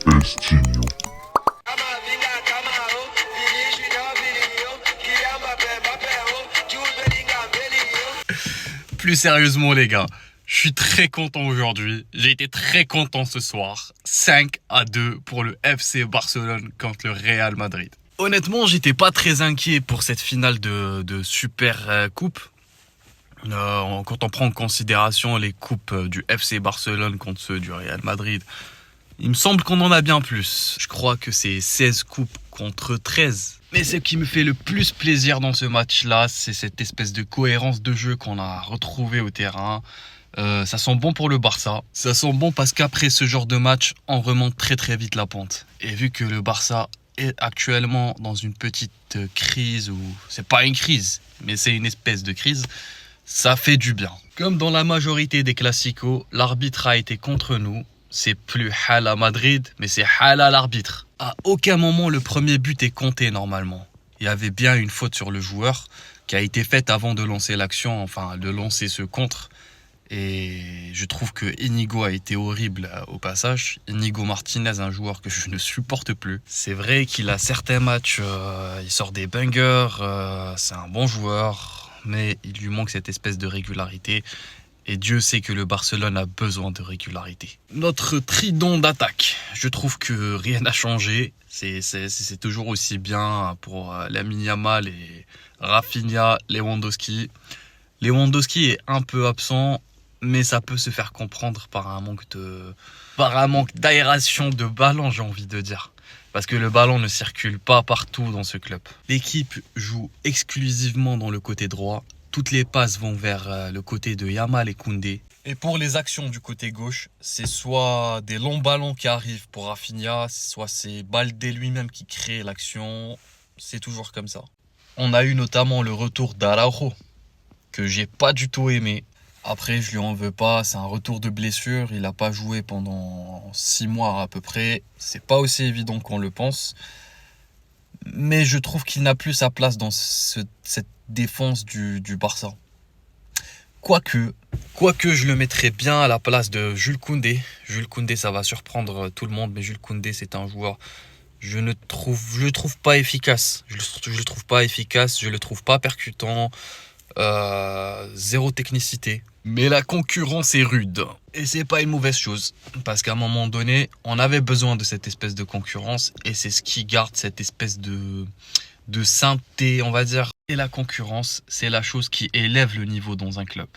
Estinho. Plus sérieusement les gars, je suis très content aujourd'hui. J'ai été très content ce soir. 5-2 pour le FC Barcelone contre le Real Madrid. Honnêtement, j'étais pas très inquiet pour cette finale de Super Coupe. Quand on prend en considération les coupes du FC Barcelone contre ceux du Real Madrid, il me semble qu'on en a bien plus. Je crois que c'est 16 coupes contre 13. Mais ce qui me fait le plus plaisir dans ce match-là, c'est cette espèce de cohérence de jeu qu'on a retrouvée au terrain. Ça sent bon pour le Barça. Ça sent bon parce qu'après ce genre de match, on remonte très très vite la pente. Et vu que le Barça est actuellement dans une petite crise, ou c'est pas une crise, mais c'est une espèce de crise, ça fait du bien. Comme dans la majorité des classicos, l'arbitre a été contre nous. C'est plus hal à Madrid, mais c'est hal à l'arbitre. À aucun moment le premier but est compté normalement. Il y avait bien une faute sur le joueur qui a été faite avant de lancer l'action, enfin de lancer ce contre. Et je trouve que Inigo a été horrible au passage. Inigo Martinez, un joueur que je ne supporte plus. C'est vrai qu'il a certains matchs, il sort des bangers, c'est un bon joueur, mais il lui manque cette espèce de régularité. Et Dieu sait que le Barcelone a besoin de régularité. Notre trident d'attaque, je trouve que rien n'a changé. C'est toujours aussi bien pour Lamine Yamal et Rafinha, Lewandowski. Lewandowski est un peu absent, mais ça peut se faire comprendre par un manque d'aération de ballon, j'ai envie de dire. Parce que le ballon ne circule pas partout dans ce club. L'équipe joue exclusivement dans le côté droit. Toutes les passes vont vers le côté de Yamal et Koundé. Et pour les actions du côté gauche, c'est soit des longs ballons qui arrivent pour Rafinha, soit c'est Baldé lui-même qui crée l'action. C'est toujours comme ça. On a eu notamment le retour d'Araujo, que j'ai pas du tout aimé. Après, je lui en veux pas, c'est un retour de blessure. Il n'a pas joué pendant 6 mois à peu près. C'est pas aussi évident qu'on le pense. Mais je trouve qu'il n'a plus sa place dans cette défense du Barça. Quoique, je le mettrais bien à la place de Jules Koundé. Jules Koundé, ça va surprendre tout le monde, mais Jules Koundé, c'est un joueur, je le trouve pas efficace. Je le trouve pas efficace, je le trouve pas percutant. Zéro technicité. Mais la concurrence est rude. Et c'est pas une mauvaise chose. Parce qu'à un moment donné, on avait besoin de cette espèce de concurrence. Et c'est ce qui garde cette espèce de sainteté, on va dire. Et la concurrence, c'est la chose qui élève le niveau dans un club.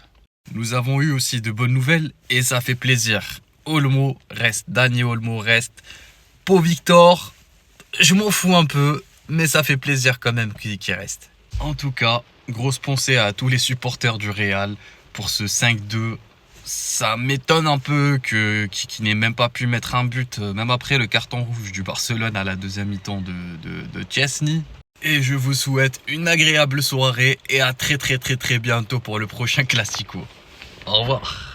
Nous avons eu aussi de bonnes nouvelles. Et ça fait plaisir. Olmo reste. Dani Olmo reste. Pau Victor, je m'en fous un peu. Mais ça fait plaisir quand même qu'il reste. En tout cas, grosse pensée à tous les supporters du Real pour ce 5-2. Ça m'étonne un peu qu'il n'ait même pas pu mettre un but, même après le carton rouge du Barcelone à la deuxième mi-temps de Chesney. Et je vous souhaite une agréable soirée et à très très très très bientôt pour le prochain Classico. Au revoir.